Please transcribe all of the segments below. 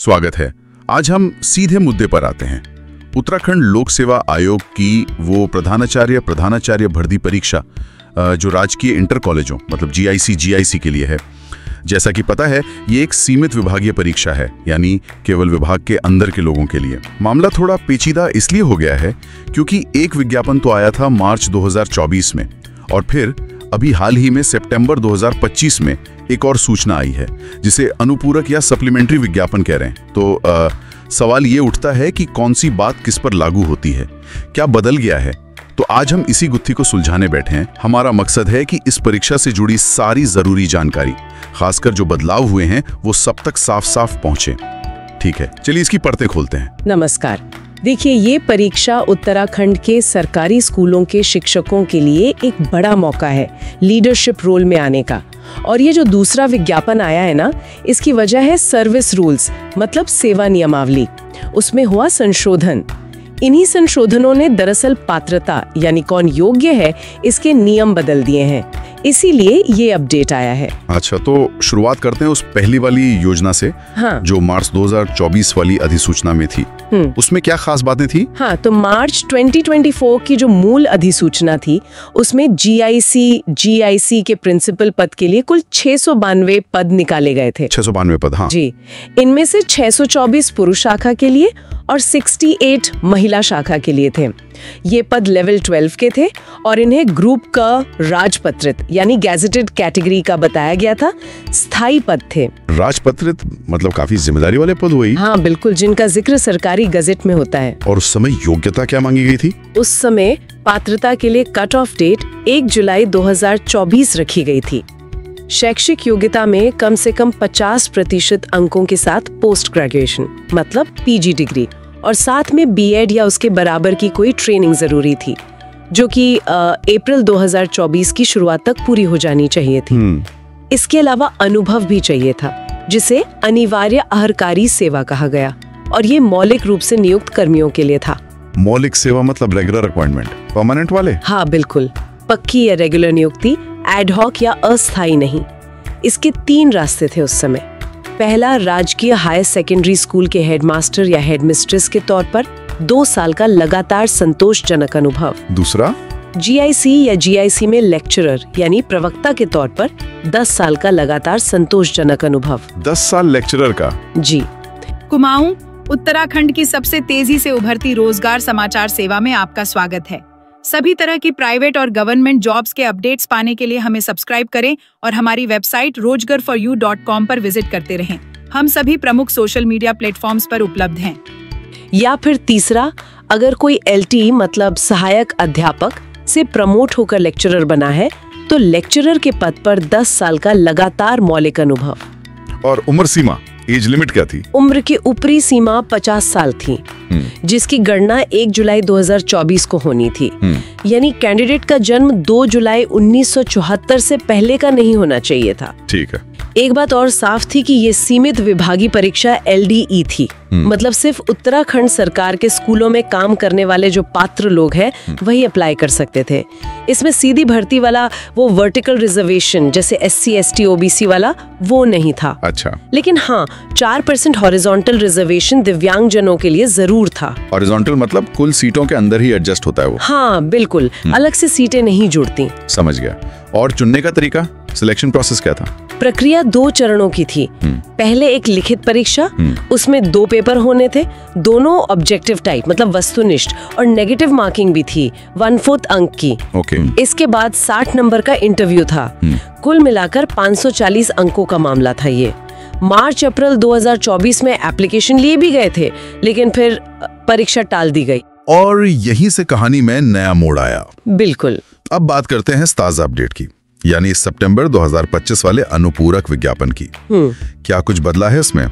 स्वागत है। आज हम सीधे मुद्दे पर आते हैं। उत्तराखंड लोक सेवा आयोग की वो प्रधानाचार्य भर्ती परीक्षा जो राजकीय इंटर कॉलेजों मतलब जीआईसी के लिए है। जैसा कि पता है, ये एक सीमित विभागीय परीक्षा है, यानी केवल विभाग के अंदर के लोगों के लिए। मामला थोड़ा पेचीदा इसलिए हो गया है क्योंकि एक विज्ञापन तो आया था मार्च 2024 में, और फिर अभी हाल ही में सितंबर 2025 में एक और सूचना आई है जिसे अनुपूरक या सप्लीमेंट्री विज्ञापन कह रहे हैं। तो सवाल ये उठता है कि कौन सी बात किस पर लागू होती है, क्या बदल गया है। तो आज हम इसी गुत्थी को सुलझाने बैठे हैं। हमारा मकसद है कि इस परीक्षा से जुड़ी सारी जरूरी जानकारी, खासकर जो बदलाव हुए हैं, वो सब तक साफ साफ पहुंचे। ठीक है, चलिए इसकी परतें खोलते हैं। नमस्कार। देखिए, ये परीक्षा उत्तराखंड के सरकारी स्कूलों के शिक्षकों के लिए एक बड़ा मौका है लीडरशिप रोल में आने का। और ये जो दूसरा विज्ञापन आया है ना, इसकी वजह है सर्विस रूल्स मतलब सेवा नियमावली। उसमें हुआ संशोधन। इन्हीं संशोधनों ने दरअसल पात्रता यानी कौन योग्य है इसके नियम बदल दिए हैं, इसीलिए ये अपडेट आया है। अच्छा, तो शुरुआत करते हैं उस पहली वाली योजना से। हाँ। जो मार्च 2024 वाली अधिसूचना में थी। उसमें क्या खास बातें थी? हाँ, तो मार्च 2024 की जो मूल अधिसूचना थी, उसमें जीआईसी के प्रिंसिपल पद के लिए कुल 692 पद निकाले गए थे। 692 पद, हाँ जी। इनमें से 624 पुरुष शाखा के लिए और 68 महिला शाखा के लिए थे। ये पद लेवल 12 के थे और इन्हें ग्रुप का राजपत्रित यानी गैजेटेड कैटेगरी का बताया गया था। स्थायी पद थे। राजपत्रित मतलब काफी जिम्मेदारी वाले पद हुई। हाँ बिल्कुल, जिनका जिक्र सरकारी गजेट में होता है। और उस समय योग्यता क्या मांगी गई थी? उस समय पात्रता के लिए कट ऑफ डेट 1 जुलाई 2024 रखी गई थी। शैक्षिक योग्यता में कम से कम 50% अंकों के साथ पोस्ट ग्रेजुएशन मतलब पीजी डिग्री और साथ में बीएड या उसके बराबर की कोई ट्रेनिंग जरूरी थी, जो कि अप्रैल 2024 की शुरुआत तक पूरी हो जानी चाहिए थी। इसके अलावा अनुभव भी चाहिए था, जिसे अनिवार्य आहरकारी सेवा कहा गया, और ये मौलिक रूप से नियुक्त कर्मियों के लिए था। मौलिक सेवा मतलब रेगुलर अपॉइंटमेंट, परमानेंट वाले? हाँ बिल्कुल, पक्की या रेगुलर नियुक्ति, एडहॉक या अस्थायी नहीं। इसके 3 रास्ते थे उस समय। पहला, राजकीय हायर सेकेंडरी स्कूल के हेडमास्टर या हेडमिस्ट्रेस के तौर पर 2 साल का लगातार संतोषजनक अनुभव। दूसरा, जीआईसी या जीआईसी में लेक्चरर यानी प्रवक्ता के तौर पर 10 साल का लगातार संतोषजनक अनुभव। 10 साल लेक्चरर का? जी। कुमाऊं, उत्तराखंड की सबसे तेजी से उभरती रोजगार समाचार सेवा में आपका स्वागत है। सभी तरह की प्राइवेट और गवर्नमेंट जॉब्स के अपडेट्स पाने के लिए हमें सब्सक्राइब करें और हमारी वेबसाइट rojgarforyou.com पर विजिट करते रहें। हम सभी प्रमुख सोशल मीडिया प्लेटफॉर्म्स पर उपलब्ध हैं। या फिर तीसरा, अगर कोई एलटी मतलब सहायक अध्यापक से प्रमोट होकर लेक्चरर बना है, तो लेक्चरर के पद पर 10 साल का लगातार मौलिक अनुभव। और उम्र सीमा, एज लिमिट क्या थी? उम्र की ऊपरी सीमा 50 साल थी, जिसकी गणना 1 जुलाई 2024 को होनी थी। यानी कैंडिडेट का जन्म 2 जुलाई 1974 से पहले का नहीं होना चाहिए था। ठीक है। एक बात और साफ थी कि ये सीमित विभागीय परीक्षा एलडीई थी, मतलब सिर्फ उत्तराखंड सरकार के स्कूलों में काम करने वाले जो पात्र लोग हैं वही अप्लाई कर सकते थे। इसमें सीधी भर्ती वाला वो वर्टिकल रिजर्वेशन जैसे SC ST OBC वाला वो नहीं था। अच्छा। लेकिन हाँ, 4% हॉरिजॉन्टल रिजर्वेशन दिव्यांग जनों के लिए जरूर था। हॉरिजॉन्टल मतलब कुल सीटों के अंदर ही एडजस्ट होता है वो? हाँ बिल्कुल, अलग से सीटें नहीं जुड़ती। समझ गया। और चुनने का तरीका, सिलेक्शन प्रोसेस क्या था? प्रक्रिया 2 चरणों की थी। पहले एक लिखित परीक्षा, उसमें 2 पेपर होने थे, दोनों ऑब्जेक्टिव टाइप मतलब वस्तुनिष्ठ, और नेगेटिव मार्किंग भी थी 1/4 अंक की। इसके बाद 60 नंबर का इंटरव्यू था। कुल मिलाकर 540 अंकों का मामला था ये। मार्च अप्रैल 2024 में एप्लीकेशन लिए भी गए थे, लेकिन फिर परीक्षा टाल दी गई। और यहीं से कहानी में नया मोड़ आया। बिल्कुल। अब बात करते हैं ताजा अपडेट की, यानी सितंबर 2025 वाले अनुपूरक विज्ञापन की। क्या कुछ बदला है इसमें?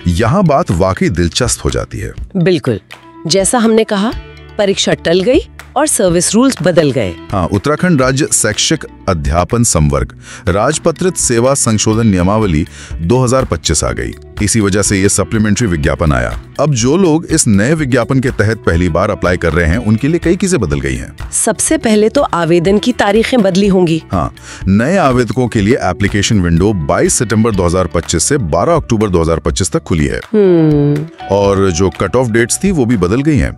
यहाँ बात वाकई दिलचस्प हो जाती है। बिल्कुल, जैसा हमने कहा, परीक्षा टल गई और सर्विस रूल्स बदल गए। हाँ, उत्तराखंड राज्य शैक्षिक अध्यापन संवर्ग राजपत्रित सेवा संशोधन नियमावली 2025 आ गई। इसी वजह से ये सप्लीमेंट्री विज्ञापन आया। अब जो लोग इस नए विज्ञापन के तहत पहली बार अप्लाई कर रहे हैं उनके लिए कई चीजें बदल गई हैं। सबसे पहले तो आवेदन की तारीखें बदली होंगी। हाँ, नए आवेदकों के लिए एप्लीकेशन विंडो 22 सितंबर 2025 से 12 अक्टूबर 2025 तक खुली है। और जो कट ऑफ डेट्स थी वो भी बदल गई हैं।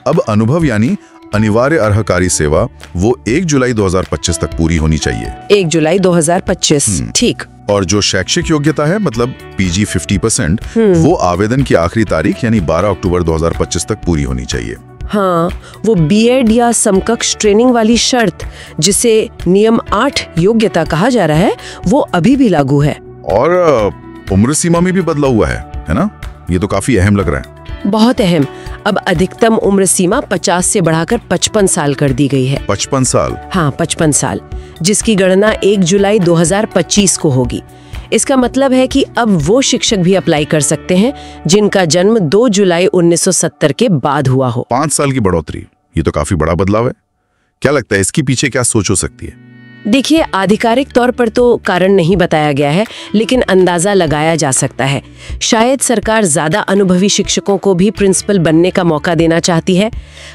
अब अनुभव यानी अनिवार्य अर्हकारी सेवा वो 1 जुलाई 2025 तक पूरी होनी चाहिए। 1 जुलाई 2025, ठीक। और जो शैक्षिक योग्यता है मतलब PG 50%, वो आवेदन की आखिरी तारीख यानी 12 अक्टूबर 2025 तक पूरी होनी चाहिए। हाँ, वो बीएड या समकक्ष ट्रेनिंग वाली शर्त जिसे नियम 8 योग्यता कहा जा रहा है वो अभी भी लागू है। और उम्र सीमा में भी बदला हुआ है ना? ये तो काफी अहम लग रहा है। बहुत अहम। अब अधिकतम उम्र सीमा 50 से बढ़ाकर 55 साल कर दी गई है। 55 साल? हाँ, 55 साल, जिसकी गणना 1 जुलाई 2025 को होगी। इसका मतलब है कि अब वो शिक्षक भी अप्लाई कर सकते हैं जिनका जन्म 2 जुलाई 1970 के बाद हुआ हो। 5 साल की बढ़ोतरी, ये तो काफी बड़ा बदलाव है। क्या लगता है इसके पीछे क्या सोच हो सकती है? देखिए, आधिकारिक तौर पर तो कारण नहीं बताया गया है, लेकिन अंदाजा लगाया जा सकता है। शायद सरकार ज्यादा अनुभवी शिक्षकों को भी प्रिंसिपल बनने का मौका देना चाहती है,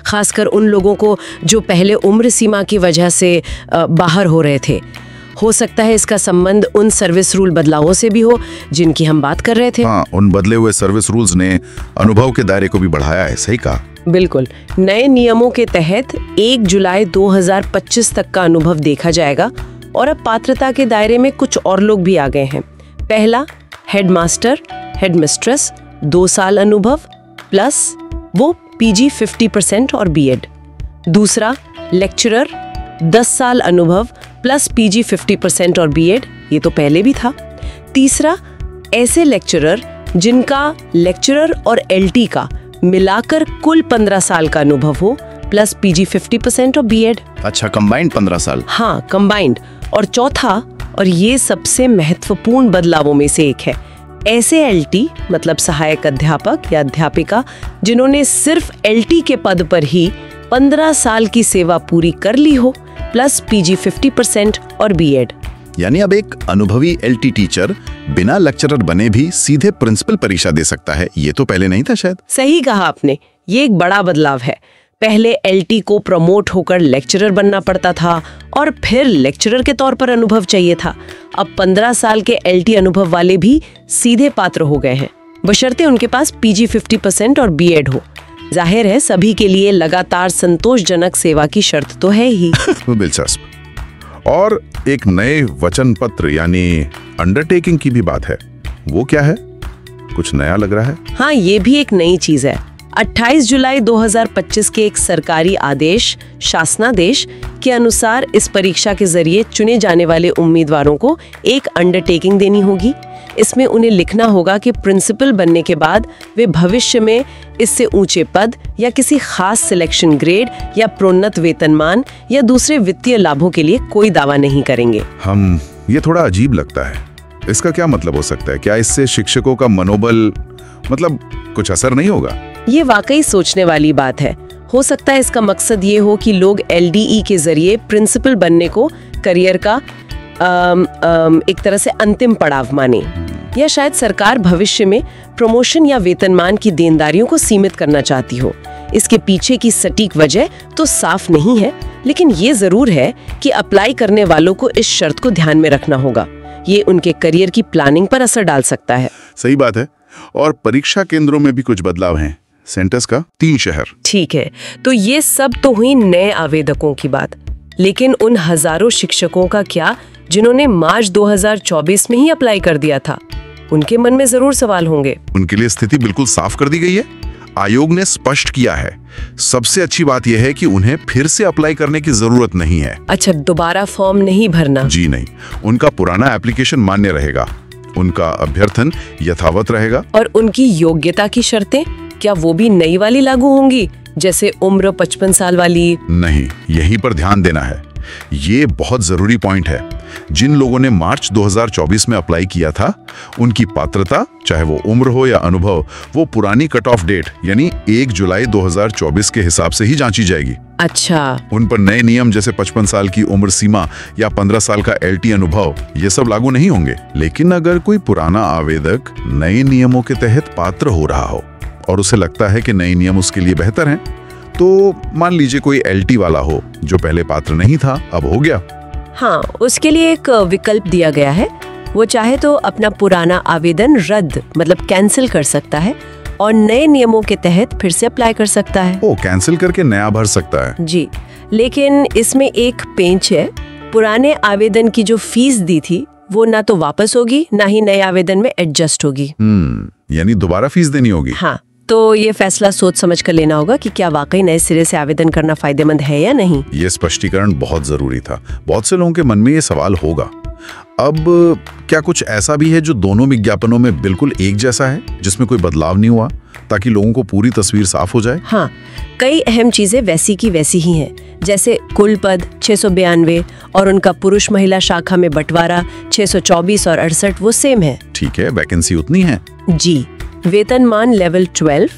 खासकर उन लोगों को जो पहले उम्र सीमा की वजह से बाहर हो रहे थे। हो सकता है इसका संबंध उन सर्विस रूल बदलावों से भी हो जिनकी हम बात कर रहे थे। हाँ, उन बदले हुए सर्विस रूल्स ने अनुभव के दायरे को भी बढ़ाया है। सही कहा। बिल्कुल। नए नियमों के तहत 1 जुलाई 2025 तक का अनुभव देखा जाएगा और अब पात्रता के दायरे में कुछ और लोग भी आ गए हैं। पहला, हेडमास्टर, हेडमिस्ट्रेस, 2 साल अनुभव प्लस वो PG 50% और बीएड। दूसरा, लेक्चरर, 10 साल अनुभव प्लस PG 50% और बीएड, ये तो पहले भी था। तीसरा, ऐसे लेक्चरर जिनका लेक्चरर और LT का मिलाकर कुल 15 साल का अनुभव हो प्लस PG 50% और बीएड। अच्छा, कंबाइंड 15 साल? हाँ, कंबाइंड। और चौथा, और ये सबसे महत्वपूर्ण बदलावों में से एक है, ऐसे LT मतलब सहायक अध्यापक या अध्यापिका जिन्होंने सिर्फ LT के पद पर ही 15 साल की सेवा पूरी कर ली हो प्लस PG 50% और बीएड। यानी अब एक अनुभवी LT टीचर बिना लेक्चरर बने भी सीधे प्रिंसिपल परीक्षा दे सकता है। ये तो पहले नहीं था शायद। सही कहा आपने, ये एक बड़ा बदलाव है। पहले LT को प्रमोट होकर लेक्चरर बनना पड़ता था और फिर लेक्चरर के तौर पर अनुभव चाहिए था। अब 15 साल के LT अनुभव वाले भी सीधे पात्र हो गए हैं, बशर्ते उनके पास PG 50% और बीएड हो। जाहिर है सभी के लिए लगातार संतोषजनक सेवा की शर्त तो है ही। दिलचस्प। और एक नए वचन पत्र यानी अंडरटेकिंग की भी बात है। वो क्या है? कुछ नया लग रहा है। हाँ, ये भी एक नई चीज है। 28 जुलाई 2025 के एक सरकारी आदेश, शासनादेश के अनुसार इस परीक्षा के जरिए चुने जाने वाले उम्मीदवारों को एक अंडरटेकिंग देनी होगी। इसमें उन्हें लिखना होगा कि प्रिंसिपल बनने के बाद वे भविष्य में इससे ऊंचे पद या किसी खास सिलेक्शन ग्रेड या प्रोन्नत वेतनमान या दूसरे वित्तीय लाभों के लिए कोई दावा नहीं करेंगे। ये थोड़ा अजीब लगता है। इसका क्या मतलब हो सकता है? क्या इससे शिक्षकों का मनोबल मतलब कुछ असर नहीं होगा? ये वाकई सोचने वाली बात है। हो सकता है इसका मकसद ये हो कि लोग LDE के जरिए प्रिंसिपल बनने को करियर का एक तरह से अंतिम पड़ाव माने, या शायद सरकार भविष्य में प्रमोशन या वेतनमान की देनदारियों को सीमित करना चाहती हो। इसके पीछे की सटीक वजह तो साफ नहीं है, लेकिन ये जरूर है कि अप्लाई करने वालों को इस शर्त को ध्यान में रखना होगा। ये उनके करियर की प्लानिंग पर असर डाल सकता है। सही बात है। और परीक्षा केंद्रों में भी कुछ बदलाव हैं। सेंटर्स का 3 शहर। ठीक है, तो ये सब तो हुई नए आवेदकों की बात, लेकिन उन हजारों शिक्षकों का क्या जिन्होंने मार्च 2024 में ही अप्लाई कर दिया था? उनके मन में जरूर सवाल होंगे। उनके लिए स्थिति बिल्कुल साफ कर दी गई है। आयोग ने स्पष्ट किया है। सबसे अच्छी बात यह है कि उन्हें फिर से अप्लाई करने की जरूरत नहीं है। अच्छा, दोबारा फॉर्म नहीं भरना? जी नहीं, उनका पुराना एप्लीकेशन मान्य रहेगा, उनका अभ्यर्थन यथावत रहेगा। और उनकी योग्यता की शर्तें क्या वो भी नई वाली लागू होंगी, जैसे उम्र 55 साल वाली? नहीं, यहीं पर ध्यान देना है। ये बहुत जरूरी पॉइंट है। जिन लोगों ने मार्च 2024 में अप्लाई किया था, उनकी पात्रता, चाहे वो उम्र हो या अनुभव, वो पुरानी कट ऑफ डेट यानी 1 जुलाई 2024 के हिसाब से ही जांची जाएगी। अच्छा। उन पर नए नियम जैसे 55 साल की उम्र सीमा या 15 साल का LT अनुभव ये सब लागू नहीं होंगे। लेकिन अगर कोई पुराना आवेदक नए नियमों के तहत पात्र हो रहा हो और उसे लगता है कि नए नियम उसके लिए बेहतर हैं, तो मान लीजिए कोई LT वाला हो जो पहले पात्र नहीं था, अब हो गया। हाँ, उसके लिए एक विकल्प दिया गया है। वो चाहे तो अपना पुराना आवेदन रद्द मतलब कैंसिल कर सकता है और नए नियमों के तहत फिर से अप्लाई कर सकता है। ओ, कैंसिल करके नया भर सकता है। जी, लेकिन इसमें एक पेंच है। पुराने आवेदन की जो फीस दी थी वो ना तो वापस होगी, ना ही नए आवेदन में एडजस्ट होगी। यानी दोबारा फीस देनी होगी। हाँ, तो ये फैसला सोच समझ कर लेना होगा कि क्या वाकई नए सिरे से आवेदन करना फायदेमंद है या नहीं। ये स्पष्टीकरण बहुत जरूरी था। बहुत से लोगों के मन में ये सवाल होगा। अब क्या कुछ ऐसा भी है जो दोनों विज्ञापनों में बिल्कुल एक जैसा है, जिसमें कोई बदलाव नहीं हुआ, ताकि लोगों को पूरी तस्वीर साफ हो जाए? हाँ, कई अहम चीजें वैसी की वैसी ही हैं। जैसे कुल पद 692 और उनका पुरुष महिला शाखा में बंटवारा 624 और 68 वो सेम है। ठीक है, वैकेंसी उतनी है। जी, वेतनमान लेवल 12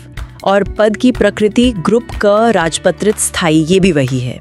और पद की प्रकृति ग्रुप क राजपत्रित स्थायी ये भी वही है।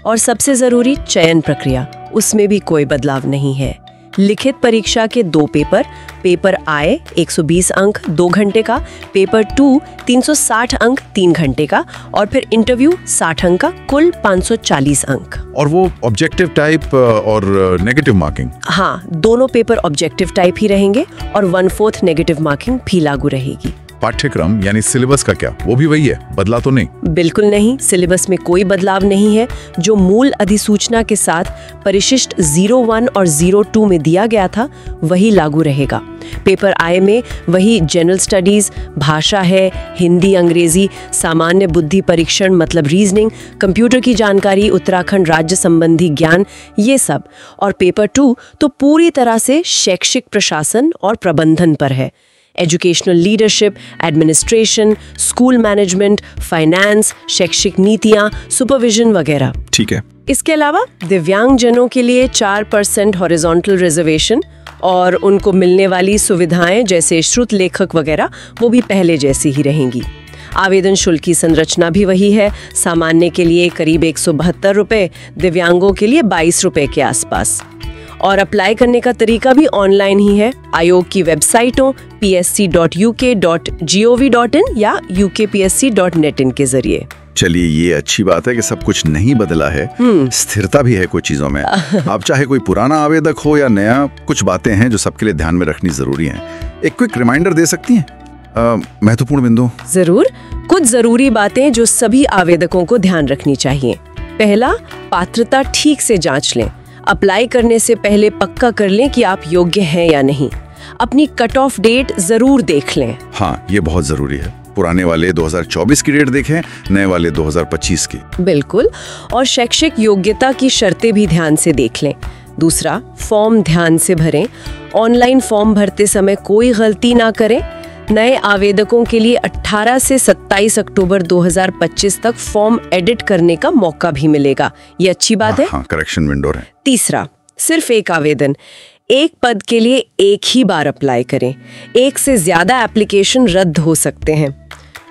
और सबसे जरूरी चयन प्रक्रिया, उसमें भी कोई बदलाव नहीं है। लिखित परीक्षा के 2 पेपर, पेपर I 120 अंक 2 घंटे का, पेपर 2 360 अंक 3 घंटे का और फिर इंटरव्यू 60 अंक का, कुल 540 अंक। और वो ऑब्जेक्टिव टाइप और नेगेटिव मार्किंग? हाँ, दोनों पेपर ऑब्जेक्टिव टाइप ही रहेंगे और 1/4 नेगेटिव मार्किंग भी लागू रहेगी। पाठ्यक्रम यानी सिलेबस का क्या, वो भी वही है, बदला तो नहीं? बिल्कुल नहीं, सिलेबस में कोई बदलाव नहीं है। जो मूल अधिसूचना के साथ परिशिष्ट 01 और 02 में दिया गया था वही लागू रहेगा। पेपर I में वही जनरल स्टडीज, भाषा है, हिंदी अंग्रेजी, सामान्य बुद्धि परीक्षण मतलब रीजनिंग, कंप्यूटर की जानकारी, उत्तराखंड राज्य संबंधी ज्ञान, ये सब। और पेपर 2 तो पूरी तरह से शैक्षिक प्रशासन और प्रबंधन पर है। Educational leadership, administration, school management, finance, शैक्षिक नीतियां, सुपरविजन वगैरह। ठीक है। इसके अलावा दिव्यांगजनों के लिए 4% हॉरिजॉन्टल रिजर्वेशन और उनको मिलने वाली सुविधाएं जैसे श्रुत लेखक वगैरह वो भी पहले जैसी ही रहेंगी। आवेदन शुल्क की संरचना भी वही है। सामान्य के लिए करीब 172 रुपए, दिव्यांगों के लिए 22 रुपए के आसपास। और अप्लाई करने का तरीका भी ऑनलाइन ही है। आयोग की वेबसाइटों psc.uk.gov.in या ukpsc.net के जरिए। चलिए, ये अच्छी बात है कि सब कुछ नहीं बदला है, स्थिरता भी है कुछ चीजों में। अब चाहे कोई पुराना आवेदक हो या नया, कुछ बातें हैं जो सबके लिए ध्यान में रखनी जरूरी हैं। एक क्विक रिमाइंडर दे सकती हैं? महत्वपूर्ण बिंदु। जरूर, कुछ जरूरी बातें जो सभी आवेदकों को ध्यान रखनी चाहिए। पहला, पात्रता ठीक से जांच लें। अप्लाई करने से पहले पक्का कर लें कि आप योग्य हैं या नहीं। अपनी कट ऑफ डेट जरूर देख लें। हाँ, ये बहुत जरूरी है। पुराने वाले 2024 की डेट देखें, नए वाले 2025 की। बिल्कुल। और शैक्षिक योग्यता की शर्तें भी ध्यान से देख लें। दूसरा, फॉर्म ध्यान से भरें। ऑनलाइन फॉर्म भरते समय कोई गलती ना करें। नए आवेदकों के लिए 18 से 27 अक्टूबर 2025 तक फॉर्म एडिट करने का मौका भी मिलेगा। ये अच्छी बात है। हाँ, करेक्शन विंडो है। तीसरा, सिर्फ एक आवेदन, एक पद के लिए एक ही बार अप्लाई करें। एक से ज्यादा एप्लीकेशन रद्द हो सकते हैं।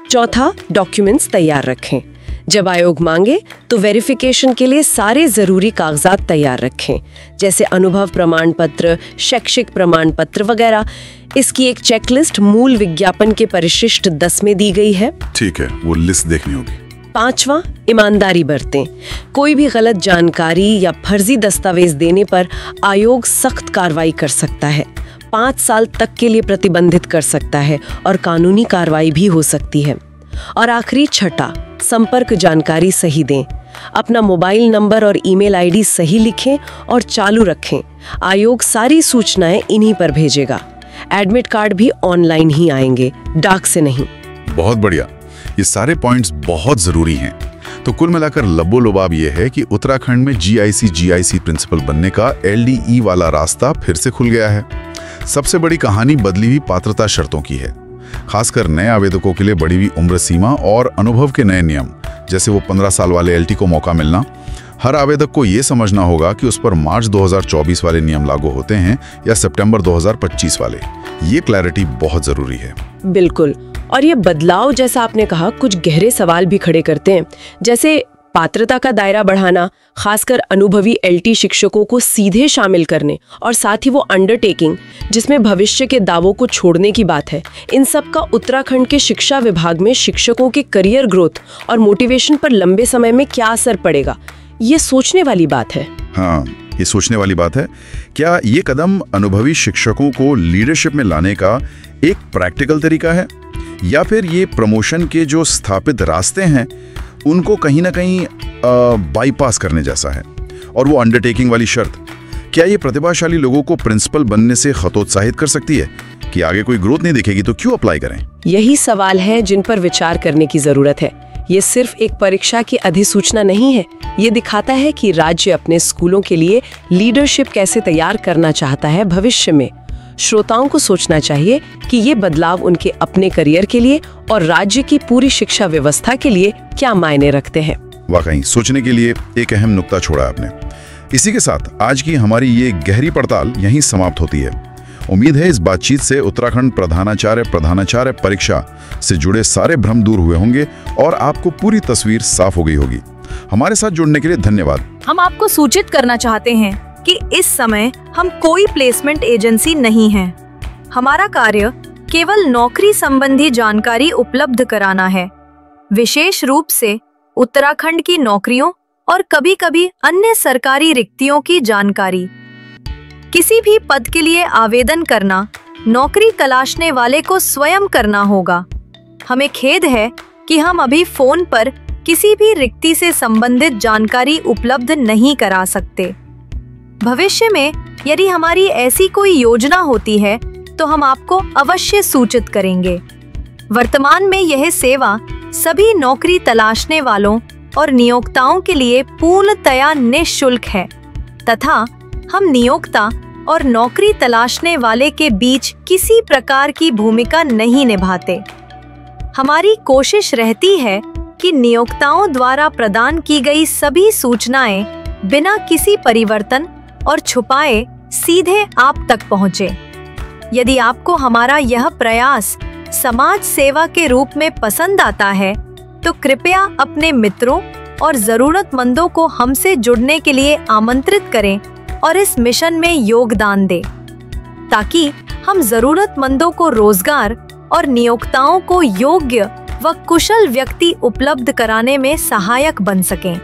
चौथा, डॉक्यूमेंट्स तैयार रखें। जब आयोग मांगे तो वेरिफिकेशन के लिए सारे जरूरी कागजात तैयार रखें, जैसे अनुभव प्रमाण पत्र, शैक्षिक प्रमाण पत्र वगैरह। इसकी एक चेकलिस्ट मूल विज्ञापन के परिशिष्ट 10 में दी गई है। ठीक है, वो लिस्ट देखनी होगी। पांचवा, ईमानदारी बरतें। कोई भी गलत जानकारी या फर्जी दस्तावेज देने पर आयोग सख्त कार्रवाई कर सकता है, 5 साल तक के लिए प्रतिबंधित कर सकता है और कानूनी कार्रवाई भी हो सकती है। और आखिरी, छठा, संपर्क जानकारी सही दें। अपना मोबाइल नंबर और ईमेल आईडी सही लिखें और चालू रखें। आयोग सारी सूचनाएं इन्हीं पर भेजेगा। एडमिट कार्ड भी ऑनलाइन ही आएंगे, डाक से नहीं। बहुत बढ़िया, ये सारे पॉइंट्स बहुत जरूरी हैं। तो कुल मिलाकर लबोलुबाब ये है कि उत्तराखंड में GIC प्रिंसिपल बनने का LDE वाला रास्ता फिर से खुल गया है। सबसे बड़ी कहानी बदली हुई पात्रता शर्तों की है, खासकर नए आवेदकों के लिए बढ़ी हुई उम्र सीमा और अनुभव के नए नियम, जैसे वो 15 साल वाले LT को मौका मिलना। हर आवेदक को ये समझना होगा कि उस पर मार्च 2024 वाले नियम लागू होते हैं या सितंबर 2025 वाले। ये क्लैरिटी बहुत जरूरी है। बिल्कुल। और ये बदलाव, जैसा आपने कहा, कुछ गहरे सवाल भी खड़े करते हैं, जैसे पात्रता का दायरा बढ़ाना, खासकर अनुभवी एलटी शिक्षकों को सीधे शामिल करने, और साथ ही वो अंडरटेकिंग जिसमें भविष्य के दावों को छोड़ने की बात है, इन सब का उत्तराखंड के शिक्षा विभाग में शिक्षकों के करियर ग्रोथ और मोटिवेशन पर लंबे समय में क्या असर पड़ेगा, ये सोचने वाली बात है। हाँ, ये सोचने वाली बात है। क्या ये कदम अनुभवी शिक्षकों को लीडरशिप में लाने का एक प्रैक्टिकल तरीका है, या फिर ये प्रमोशन के जो स्थापित रास्ते हैं उनको कहीं ना कहीं बाईपास करने जैसा है? और वो अंडरटेकिंग वाली शर्त, क्या ये प्रतिभाशाली लोगों को प्रिंसिपल बनने से हतोत्साहित कर सकती है कि आगे कोई ग्रोथ नहीं दिखेगी तो क्यों अप्लाई करें? यही सवाल है जिन पर विचार करने की जरूरत है। ये सिर्फ एक परीक्षा की अधिसूचना नहीं है, ये दिखाता है कि राज्य अपने स्कूलों के लिए लीडरशिप कैसे तैयार करना चाहता है भविष्य में। श्रोताओं को सोचना चाहिए कि ये बदलाव उनके अपने करियर के लिए और राज्य की पूरी शिक्षा व्यवस्था के लिए क्या मायने रखते हैं। वाकई सोचने के लिए एक अहम नुक्ता छोड़ा आपने। इसी के साथ आज की हमारी ये गहरी पड़ताल यहीं समाप्त होती है। उम्मीद है इस बातचीत से उत्तराखंड प्रधानाचार्य परीक्षा से जुड़े सारे भ्रम दूर हुए होंगे और आपको पूरी तस्वीर साफ हो गई होगी। हमारे साथ जुड़ने के लिए धन्यवाद। हम आपको सूचित करना चाहते हैं कि इस समय हम कोई प्लेसमेंट एजेंसी नहीं हैं। हमारा कार्य केवल नौकरी संबंधी जानकारी उपलब्ध कराना है, विशेष रूप से उत्तराखंड की नौकरियों और कभी-कभी अन्य सरकारी रिक्तियों की जानकारी। किसी भी पद के लिए आवेदन करना नौकरी तलाशने वाले को स्वयं करना होगा। हमें खेद है कि हम अभी फोन पर किसी भी रिक्ति से संबंधित जानकारी उपलब्ध नहीं करा सकते। भविष्य में यदि हमारी ऐसी कोई योजना होती है तो हम आपको अवश्य सूचित करेंगे। वर्तमान में यह सेवा सभी नौकरी तलाशने वालों और नियोक्ताओं के लिए पूर्णतया निःशुल्क है तथा हम नियोक्ता और नौकरी तलाशने वाले के बीच किसी प्रकार की भूमिका नहीं निभाते। हमारी कोशिश रहती है कि नियोक्ताओं द्वारा प्रदान की गई सभी सूचनाएं बिना किसी परिवर्तन और छुपाए सीधे आप तक पहुंचे। यदि आपको हमारा यह प्रयास समाज सेवा के रूप में पसंद आता है तो कृपया अपने मित्रों और जरूरतमंदों को हमसे जुड़ने के लिए आमंत्रित करें और इस मिशन में योगदान दें, ताकि हम जरूरतमंदों को रोजगार और नियोक्ताओं को योग्य व कुशल व्यक्ति उपलब्ध कराने में सहायक बन सकें।